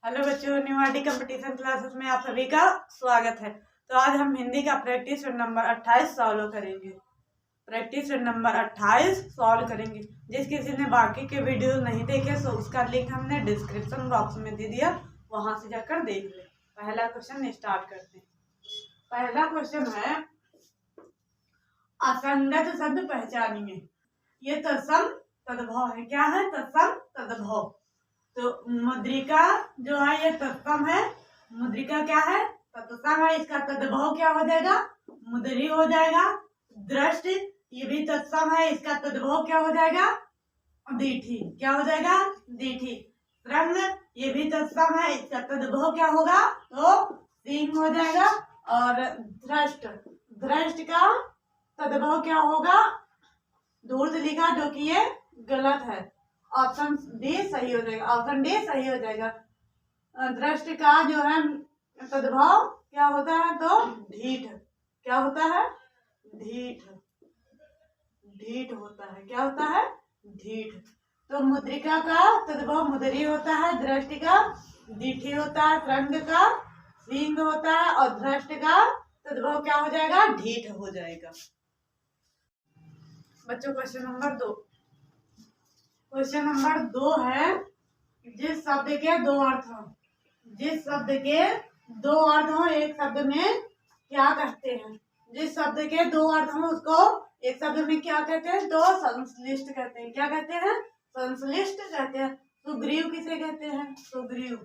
Hello बच्चों, new competition classes में आप सभी का स्वागत है। तो आज हम हिंदी का प्रैक्टिस नंबर 28 सॉल्व करेंगे। प्रैक्टिस नंबर 28 सॉल्व करेंगे। जिस किसी ने बाकी के वीडियो नहीं देखे तो उसका लिंक हमने डिस्क्रिप्शन बॉक्स में दे दिया, वहां से जाकर देख ले। पहला क्वेश्चन स्टार्ट करते हैं। पहला क्वेश्चन है, असंगत शब्द पहचानिए। ये तत्सम तद्भव है। क्या है? तत्सम तद्भव। तो मुद्रिका जो है ये तत्सम है। मुद्रिका क्या है? तत्सम है। इसका तद्भव क्या हो जाएगा? मुद्री हो जाएगा। दृष्टि ये भी तत्सम है। इसका तद्भव क्या हो जाएगा? दीठी। क्या हो जाएगा? दीठी। रंग ये भी तत्सम है। इसका तद्भव क्या होगा? तो सिंह हो जाएगा। और दृष्ट, दृष्ट का तद्भव क्या होगा? धूर्त लिखा, जो कि ये गलत है। ऑप्शन डी सही हो जाएगा। ऑप्शन डी सही हो जाएगा। दृष्ट का जो है तद्भव क्या होता है? तो ढीठ। क्या होता है? ढीठ। ढीठ होता है। क्या होता है? ढीठ। तो मुद्रिका का तद्भव मुद्री होता है, दृष्टि का दीठी होता है, रंग का सिंह होता है और दृष्ट का तद्भव क्या हो जाएगा? ढीठ हो जाएगा। बच्चों क्वेश्चन नंबर 2। क्वेश्चन नंबर 2 है, जिस शब्द के दो अर्थ हो, जिस शब्द के दो अर्थ हो एक शब्द में क्या कहते हैं? जिस शब्द के दो अर्थ हो उसको एक शब्द में क्या कहते हैं? तो संश्लिष्ट कहते हैं। क्या कहते हैं? संश्लिष्ट कहते हैं। सुग्रीव किसे कहते हैं? सुग्रीव।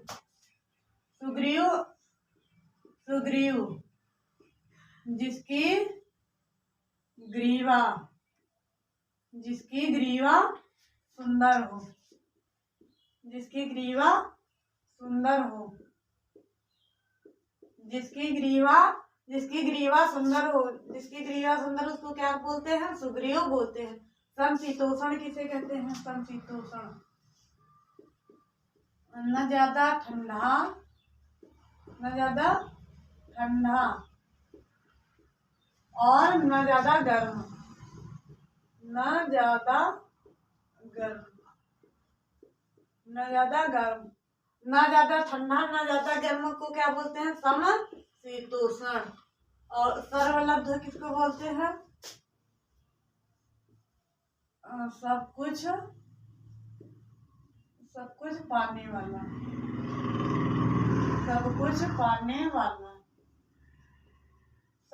सुग्रीव, सुग्रीव जिसकी ग्रीवा, जिसकी ग्रीवा सुंदर हो, जिसकी ग्रीवा सुंदर हो, जिसकी ग्रीवा, जिसकी ग्रीवा सुंदर हो, जिसकी ग्रीवा सुंदर हो उसको क्या बोलते हैं? सुग्रीव बोलते हैं। समशीतोष्ण किसे कहते हैं? समशीतोष्ण। न ज्यादा ठंडा, न ज्यादा ठंडा और न ज्यादा गर्म, न ज्यादा गर्म, न ज्यादा गर्म, न ज्यादा ठंडा, न ज्यादा गर्म को क्या बोलते हैं? समशीतोष्ण। और सर्वलब्ध किसको बोलते हैं? सब कुछ, सब कुछ पाने वाला, सब कुछ पाने वाला,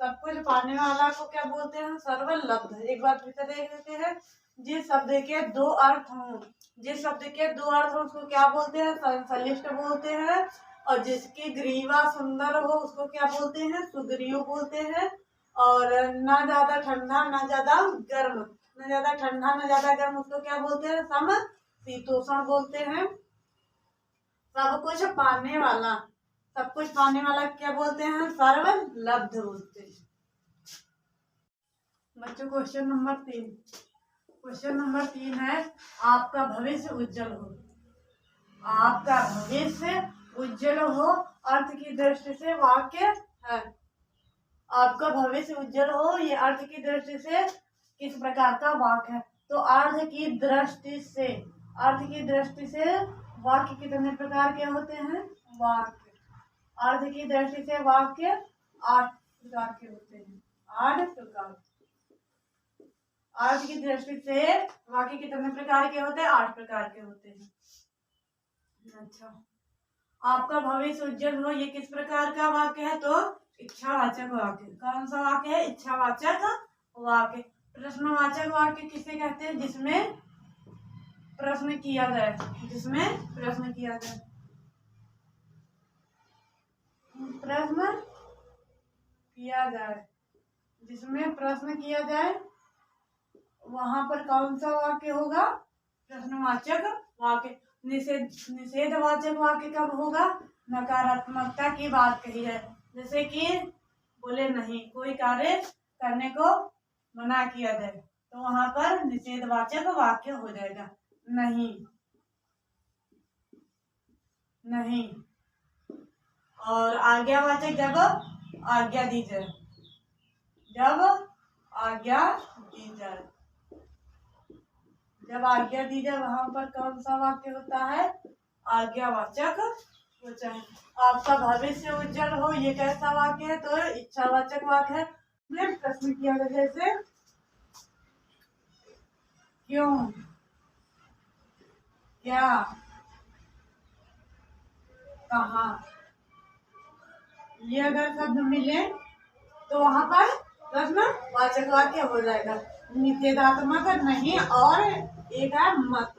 सब कुछ पाने वाला को क्या बोलते हैं? सर्वलब्ध। एक बार फिर से देख लेते हैं। जिस शब्द के दो अर्थ हों, जिस शब्द के दो अर्थ हो उसको क्या बोलते हैं? संश्लिष्ट बोलते हैं। और जिसकी ग्रीवा सुंदर हो उसको क्या बोलते हैं? सुग्रीव बोलते हैं। और ना ज्यादा ठंडा ना ज्यादा गर्म, न ज्यादा ठंडा न ज्यादा गर्म उसको क्या बोलते हैं? समशीतोष्ण बोलते हैं। सब कुछ पाने वाला, सब कुछ पाने वाला क्या बोलते हैं? सर्वलब्ध बोलते हैं। बच्चों क्वेश्चन नंबर 3। क्वेश्चन नंबर 3 है, आपका भविष्य उज्जवल हो। आपका भविष्य उज्जवल हो अर्थ की दृष्टि से वाक्य है। आपका भविष्य उज्जवल हो ये अर्थ की दृष्टि से किस प्रकार का वाक्य है? तो अर्थ की दृष्टि से, अर्थ की दृष्टि से वाक्य कितने प्रकार के होते हैं? वाक्य, अर्थ की दृष्टि से वाक्य 8 प्रकार के होते हैं। 8 प्रकार। अर्थ की दृष्टि से वाक्य कितने प्रकार के होते हैं? 8 प्रकार के होते हैं। अच्छा, आपका भविष्य उज्जवल हो ये किस प्रकार का वाक्य है? तो इच्छावाचक वाक्य। कौन सा वाक्य है? इच्छावाचक वाक्य। प्रश्नवाचक वाक्य किसे कहते हैं? जिसमें प्रश्न किया जाए, जिसमें प्रश्न किया जाए, प्रश्न किया जाए, जिसमें प्रश्न किया जाए वहां पर कौन सा वाक्य होगा? प्रश्नवाचक वाक्य। निषेधवाचक वाक्य कब होगा? नकारात्मकता की बात कही है, जैसे कि बोले नहीं, कोई कार्य करने को मना किया जाए तो वहां पर निषेधवाचक वाक्य हो जाएगा। नहीं, नहीं। और आज्ञावाचक जब आज्ञा दी जाए, जब आज्ञा दी जाए, जब आज्ञा दी जाए वहां पर कौन सा वाक्य होता है? आज्ञावाचक वो चाहे आपका भविष्य उज्जवल हो, ये कैसा वाक्य है? तो इच्छावाचक वाक्य है। मैंने प्रश्न किया था जैसे क्यों, क्या, कहाँ, ये अगर शब्द मिले तो वहां पर प्रश्न वाचक वाक्य हो जाएगा। निषेधात्मक नहीं और एक है मत,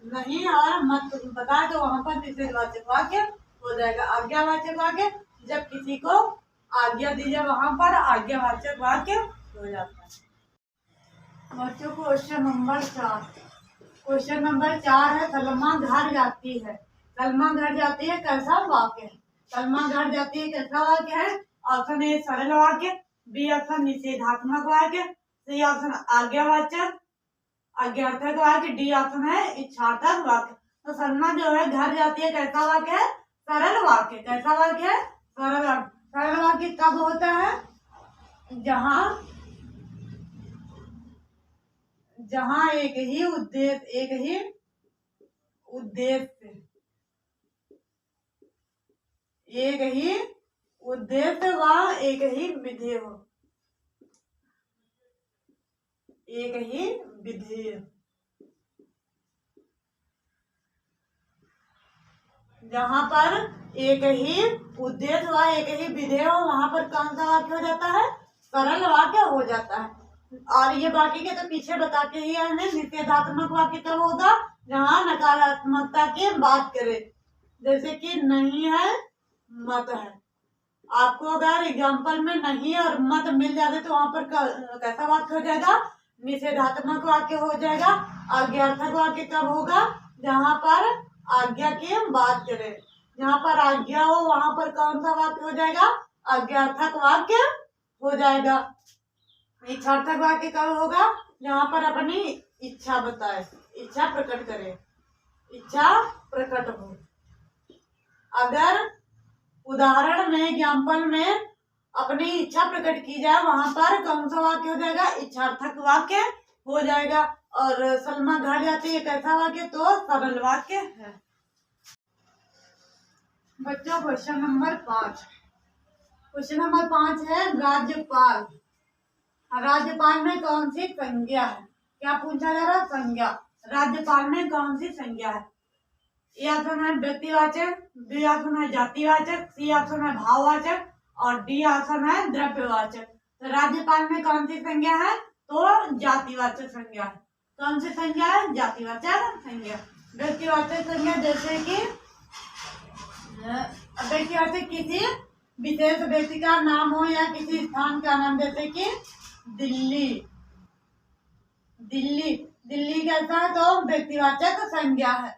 नहीं और मत बताए तो वहां पर निषेधवाचक वाक्य हो जाएगा। आज्ञावाचक वाक्य जब किसी को आज्ञा दी जाए वहां पर आज्ञावाचक वाक्य हो जाता है। बच्चों क्वेश्चन नंबर 4, क्वेश्चन नंबर 4 है सलमा घर जाती है। सलमा घर जाती है कैसा वाक्य है? सलमा घर जाती है कैसा वाक्य है? ऑप्शन ए सरल वाक्य, बी ऑप्शन निषेधात्मक वाक्य, सी ऑप्शन आज्ञावाचक आज्ञार्थक वाक्य, डी ऑप्शन है इच्छार्थक वाक्य। तो सलमा जो है घर जाती है कैसा वाक्य है? सरल वाक्य। कैसा वाक्य है? सरल वाक्य। सरल वाक्य कब होता है? जहां एक ही उद्देश्य व एक ही विधेय हो। जहां पर एक ही उद्देश्य व एक ही विधेय हो वहां पर कौन सा वाक्य हो जाता है? सरल वाक्य हो जाता है। और ये बाकी के तो पीछे बता के ही है। निषेधात्मक वाक्य कब होगा? जहाँ नकारात्मकता की बात करे, जैसे कि नहीं है मत है। आपको अगर एग्जाम्पल में नहीं और मत मिल जाते तो वहां पर कैसा वाक्य हो जाएगा? निषेधात्मक वाक्य हो जाएगा। आज्ञार्थक वाक्य कब होगा? जहाँ पर आज्ञा की बात करे। जहाँ पर आज्ञा हो वहां पर कौन सा वाक्य हो जाएगा? आज्ञार्थक वाक्य हो जाएगा। इच्छार्थक वाक्य कब होगा? जहाँ पर अपनी इच्छा बताए, इच्छा प्रकट करे, इच्छा प्रकट हो। अगर उदाहरण में एग्जाम्पल में अपनी इच्छा प्रकट की जाए वहां पर कौन सा वाक्य हो जाएगा? इच्छार्थक वाक्य हो जाएगा। और सलमा घर जाती है कैसा वाक्य? तो सरल वाक्य है। बच्चों क्वेश्चन नंबर 5, क्वेश्चन नंबर 5 है राज्यपाल। राज्यपाल में कौन सी संज्ञा है? क्या पूछा जा रहा? संज्ञा। राज्यपाल में कौन सी संज्ञा है? ए ऑप्शन है व्यक्तिवाचक, बी ऑप्शन है जातिवाचक, सी ऑप्शन है भाववाचक और डी ऑप्शन है द्रव्यवाचक। तो राज्यपाल में कौन सी संज्ञा है? तो जातिवाचक संज्ञा है। कौन सी संज्ञा है? जातिवाचक संज्ञा। व्यक्तिवाचक संज्ञा जैसे कि व्यक्तिवाचक किसी विशेष व्यक्ति का नाम हो या किसी स्थान का नाम, जैसे कि दिल्ली। दिल्ली कैसा है? तो व्यक्तिवाचक संज्ञा है।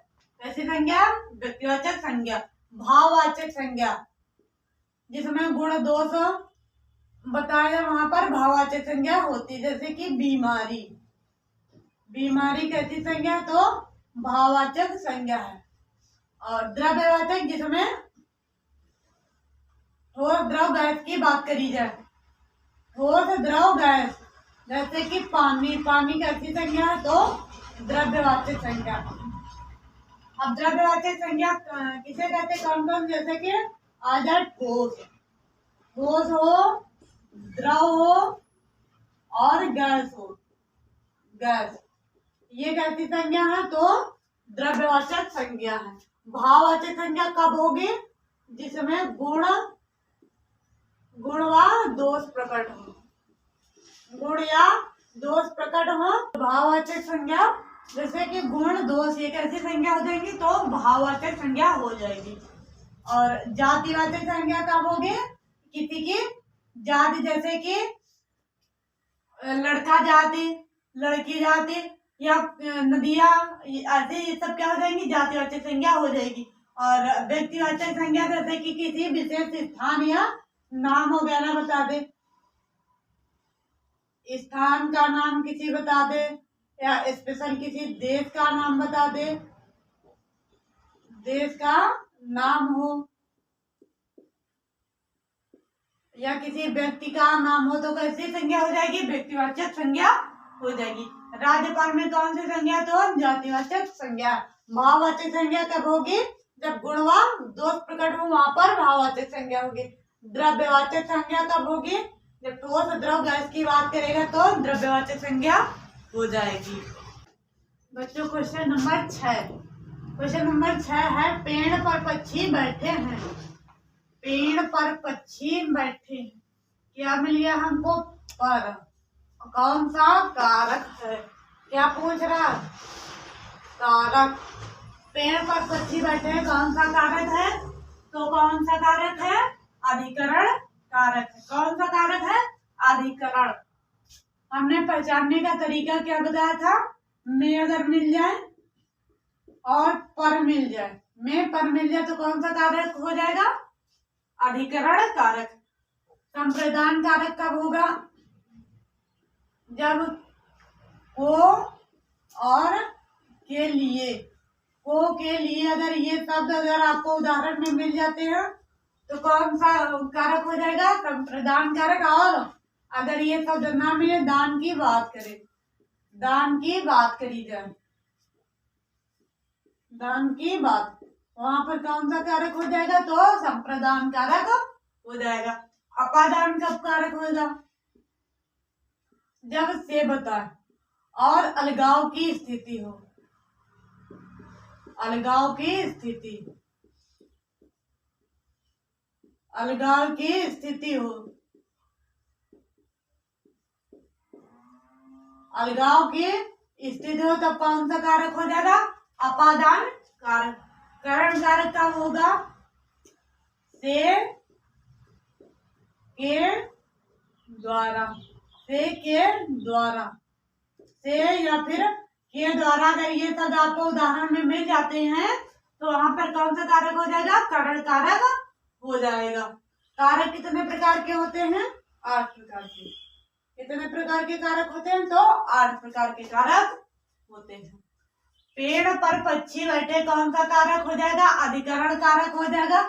कैसी संज्ञा? व्यक्तिवाचक संज्ञा। भाववाचक संज्ञा जिसमें गुण दोष बताया जाए वहां पर भाववाचक संज्ञा होती है, जैसे कि बीमारी। बीमारी कैसी संज्ञा? तो भाववाचक संज्ञा है। और द्रव्यवाचक जिसमें ठोस द्रव गैस की बात करी जाए, ठोस द्रव गैस जैसे कि पानी। पानी कैसी संज्ञा है? तो द्रव्यवाचक संज्ञा। अब द्रव्यवाचक संज्ञा किसे कहते? कौन कौन? जैसे कि आ जाए ठोस हो, द्रव हो और गैस हो। गैस ये कैसी संज्ञा है? तो द्रव्यवाचक संज्ञा है। भाववाचक संज्ञा कब होगी? जिसमें गुण व दोष प्रकट हो, गुण या दोष प्रकट हो। भाववाचक संज्ञा जैसे कि गुण दोष, ये कैसी संज्ञा हो जाएगी? तो भाववाचक संज्ञा हो जाएगी। और जातिवाचक संज्ञा कब होगी? किसी की जाति, जैसे कि लड़का जाति, लड़की जाति या नदियां, ऐसे ये सब क्या हो जाएंगी? जातिवाचक संज्ञा हो जाएगी। और व्यक्तिवाचक संज्ञा जैसे कि किसी विशेष स्थान या नाम वगैरह बता दे, स्थान का नाम किसी बता दे या स्पेशल किसी देश का नाम बता दे, देश का नाम हो या किसी व्यक्ति का नाम हो तो कैसी संज्ञा हो जाएगी? व्यक्तिवाचक संज्ञा हो जाएगी। राज्यपाल में कौन सी संज्ञा? तो जातिवाचक संज्ञा। भाववाचक संज्ञा कब होगी? जब गुणवान दोष प्रकट हो वहां पर भाववाचक संज्ञा होगी। द्रव्यवाचक संज्ञा कब होगी? जब ठोस द्रव गैस की बात करेगा तो द्रव्यवाचक संज्ञा हो जाएगी। बच्चों क्वेश्चन नंबर 6। क्वेश्चन नंबर 6 है पेड़ पर पक्षी बैठे हैं। पेड़ पर पक्षी बैठे, क्या मिल गया हमको? पर। कौन सा कारक है? क्या पूछ रहा? कारक। पेड़ पर पक्षी बैठे हैं, कौन सा कारक है? तो कौन सा कारक है? अधिकरण कारक है। कौन सा कारक है? अधिकरण। हमने पहचानने का तरीका क्या बताया था? में अगर मिल जाए और पर मिल जाए, में पर मिल जाए तो कौन सा कारक हो जाएगा? अधिकरण कारक। संप्रदान कारक कब होगा? जब को और के लिए, को के लिए अगर ये शब्द अगर आपको उदाहरण में मिल जाते हैं तो कौन सा कारक हो जाएगा? संप्रदान कारक। और अगर ये शब्द ना मिले, दान की बात करें, दान की बात करी जाए, दान की बात, वहां पर कौन सा कारक हो जाएगा? तो संप्रदान कारक हो जाएगा। अपादान कब कारक होगा? जब से बताए और अलगाव की स्थिति हो, अलगाव की स्थिति, अलगाव की स्थिति हो, अलगाव की स्थिति हो तब कौन सा कारक हो जाएगा? अपादान कारक। करण कारक कब होगा? से के द्वारा, से के द्वारा, से या फिर के द्वारा अगर ये शब्द आपको उदाहरण में मिल जाते हैं तो वहां पर कौन सा कारक हो जाएगा? करण कारक हो जाएगा। कारक कितने प्रकार के होते हैं? 8 प्रकार के। कितने प्रकार के कारक होते हैं? तो 8 प्रकार के कारक होते हैं। पेड़ पर पक्षी बैठे, कौन सा कारक हो जाएगा? अधिकरण कारक हो जाएगा।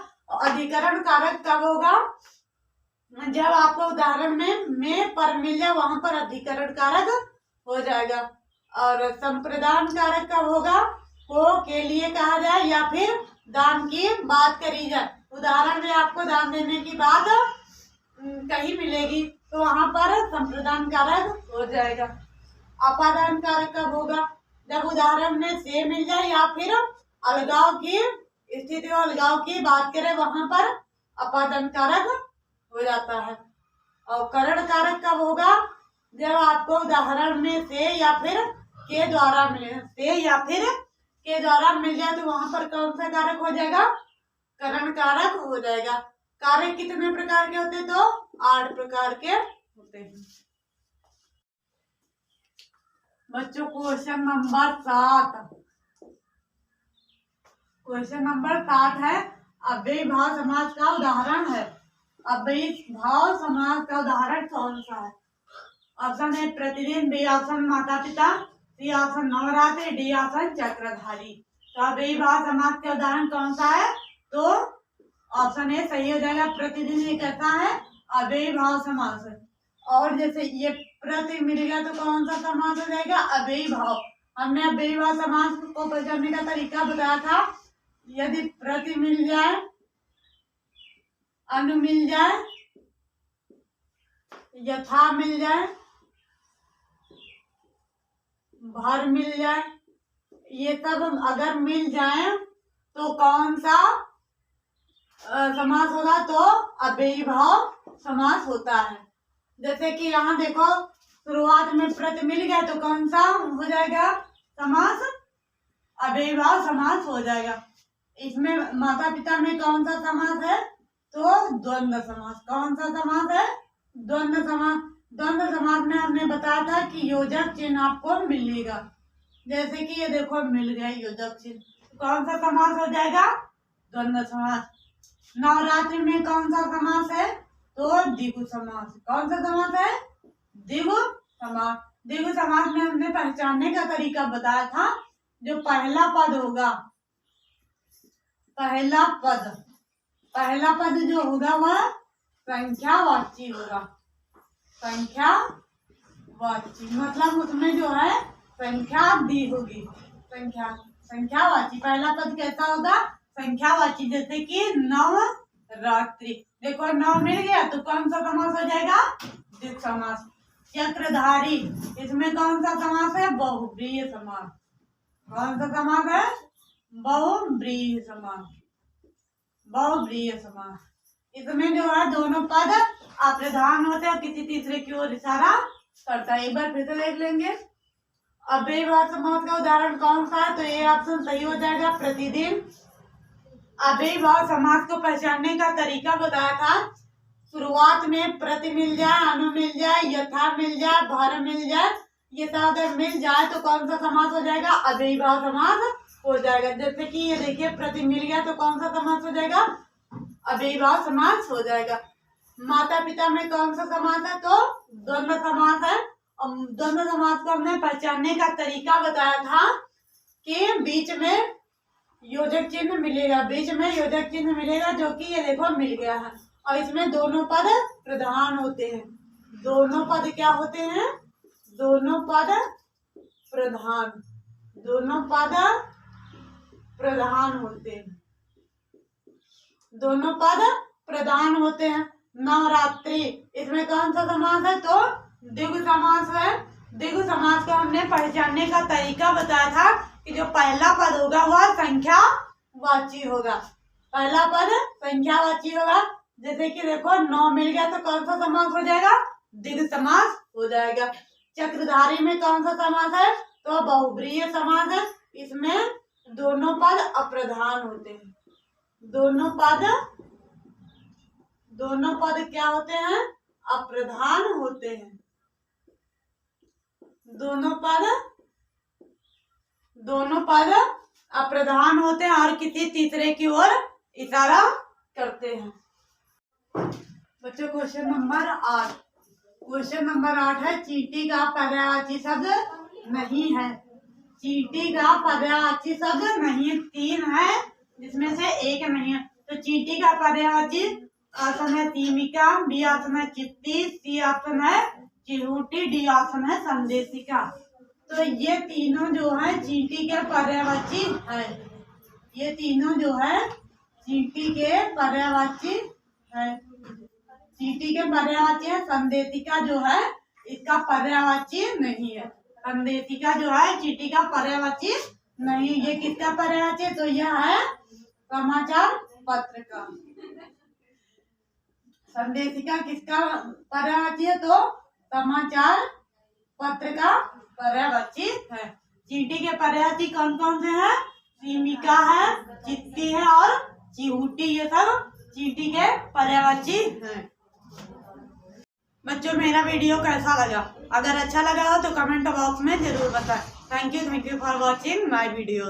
अधिकरण कारक कब होगा? जब आपको उदाहरण में पर मिल जाए वहां पर अधिकरण कारक हो जाएगा। और संप्रदान कारक कब होगा? को के लिए कहा जाए या फिर दान की बात करी जाए। उदाहरण में आपको दान देने की बात कहीं मिलेगी तो वहां पर संप्रदान कारक हो जाएगा। अपादान कारक कब होगा? जब उदाहरण में से मिल जाए या फिर अलगाव की स्थिति और अलगाव की बात करें वहां पर अपादान कारक हो जाता है। और करण कारक कब होगा? जब आपको उदाहरण में से या फिर के द्वारा मिले, से या फिर के द्वारा मिल जाए तो वहां पर कौन सा कारक हो जाएगा? करण कारक हो जाएगा। कारक कितने प्रकार के होते हैं? तो 8 प्रकार के होते हैं। बच्चों क्वेश्चन नंबर 7। क्वेश्चन नंबर 7 है अव्ययी भाव समास का उदाहरण है। अव्ययी भाव समास का उदाहरण कौन सा है? ऑप्शन ए प्रतिदिन, बी ऑप्शन माता पिता, C option Navratri, D option चक्रधारी। तो अव्ययी भाव समास का उदाहरण कौन सा है? तो ऑप्शन ए सही हो जाएगा। प्रतिदिन ये कहता है अव्ययी भाव समास है। और जैसे ये प्रति मिलेगा तो कौन सा समास हो जाएगा? अव्ययी भाव। हमने अव्ययी भाव समास को पहचानने का तरीका बताया था। यदि प्रति मिल जाए, अनु मिल जाए, यथा मिल जाए, भर मिल जाए, ये सब अगर मिल जाए तो कौन सा समास होगा? तो अव्ययी भाव समास होता है। जैसे कि यहाँ देखो शुरुआत में प्रति मिल गया तो कौन सा हो जाएगा समास? अव्ययी भाव समास हो जाएगा। इसमें माता पिता में कौन सा समास है? तो द्वंद्व समास। कौन सा समास है? द्वंद्व समास। द्वंद्व समास में हमने बताया था कि योजक चिन्ह आपको मिलेगा। जैसे कि ये देखो मिल गया योजक चिन्ह, कौन सा समास हो जाएगा? द्वंद्व समास। नवरात्रि में कौन सा समास है? तो द्विगु समास। कौन सा समास है? द्विगु समास। द्विगु समास में हमने पहचानने का तरीका बताया था। जो पहला पद होगा, पहला पद जो होगा वह संख्यावाची होगा। संख्यावाची मतलब उसमें जो है संख्या दी होगी। संख्यावाची पहला पद कैसा होगा? संख्यावाची, जैसे कि नवरात्रि। देखो नौ मिल गया तो कौन सा समास हो जाएगा? द्विगु समास। चक्रधारी, इसमें कौन सा समास है? बहुब्रीहि समास। कौन सा समास है? बहुब्रीहि समास। बहुब्रीहि समास। इसमें जो है दोनों पद अप्रधान होते हैं, किसी तीसरे की ओर इशारा करता है। एक बार फिर से देख लेंगे। अव्ययीभाव समास का उदाहरण कौन सा है? तो ये ऑप्शन सही हो जाएगा, प्रतिदिन। अव्ययीभाव समास को पहचानने का तरीका बताया था। शुरुआत में प्रति मिल जाए, अनु मिल जाए, यथा मिल जाए, भर मिल जाए, ये सब अगर मिल जाए तो कौन सा समास हो जाएगा? अव्ययीभाव समास हो जाएगा। जैसे कि ये देखिए प्रति मिल गया तो कौन सा समास हो जाएगा? अव्ययीभाव समास हो जाएगा। माता पिता में कौन सा समास है? तो द्वंद्व समास है। द्वंद्व समास को हमने पहचानने का तरीका बताया था कि बीच में योजक चिन्ह मिलेगा, बीच में योजक चिन्ह मिलेगा, जो कि ये देखो मिल गया है। और इसमें दोनों पद प्रधान होते हैं। दोनों पद क्या होते हैं? दोनों पद प्रधान। दोनों पद प्रधान होते हैं। दोनों पद प्रधान होते हैं। नवरात्रि, इसमें कौन सा समास है? तो द्विगु समास है। द्विगु समास को हमने पहचानने का तरीका बताया था कि जो पहला पद होगा वह संख्यावाची होगा। पहला पद संख्यावाची होगा। जैसे कि देखो 9 मिल गया तो कौन सा समास हो जाएगा? द्विगु समास हो जाएगा। चक्रधारी में कौन सा समास है? तो बहुब्रीहि समास है। इसमें दोनों पद अप्रधान होते हैं। दोनों पद क्या होते हैं? अप्रधान होते हैं। दोनों पद अप्रधान होते हैं और किसी तीसरे की ओर इशारा करते हैं। बच्चों क्वेश्चन नंबर 8। क्वेश्चन नंबर 8 है, चींटी का पर्यायवाची शब्द नहीं है। चींटी का पर्यायवाची शब्द नहीं, 3 है जिसमें से एक नहीं है। तो चींटी का पर्यायवाची ऑप्शन है सीमिका, बी ऑप्शन है चित्ती, सी ऑप्शन है चिहुटी, डी ऑप्शन है संदेशिका। तो ये तीनों जो है चींटी के पर्यायवाची है। ये तीनों जो है चींटी के पर्यायवाची है। चींटी के पर्यायवाची है। संदेशिका जो है इसका पर्यायवाची नहीं है। संदेशिका जो है चींटी का पर्यायवाची नहीं। ये किसका पर्यायवाची है? तो यह है समाचार पत्र का। संदेशिका किसका पर्यायवाची है? तो समाचार पत्र का पर्यायवाची है। चींटी के पर्यायवाची कौन कौन से हैं? सीमिका है, चित्ती है और चिहुटी। ये सब चींटी के पर्यायवाची हैं। बच्चों मेरा वीडियो कैसा लगा? अगर अच्छा लगा हो तो कमेंट बॉक्स में जरूर बताएं। Thank you for watching my video.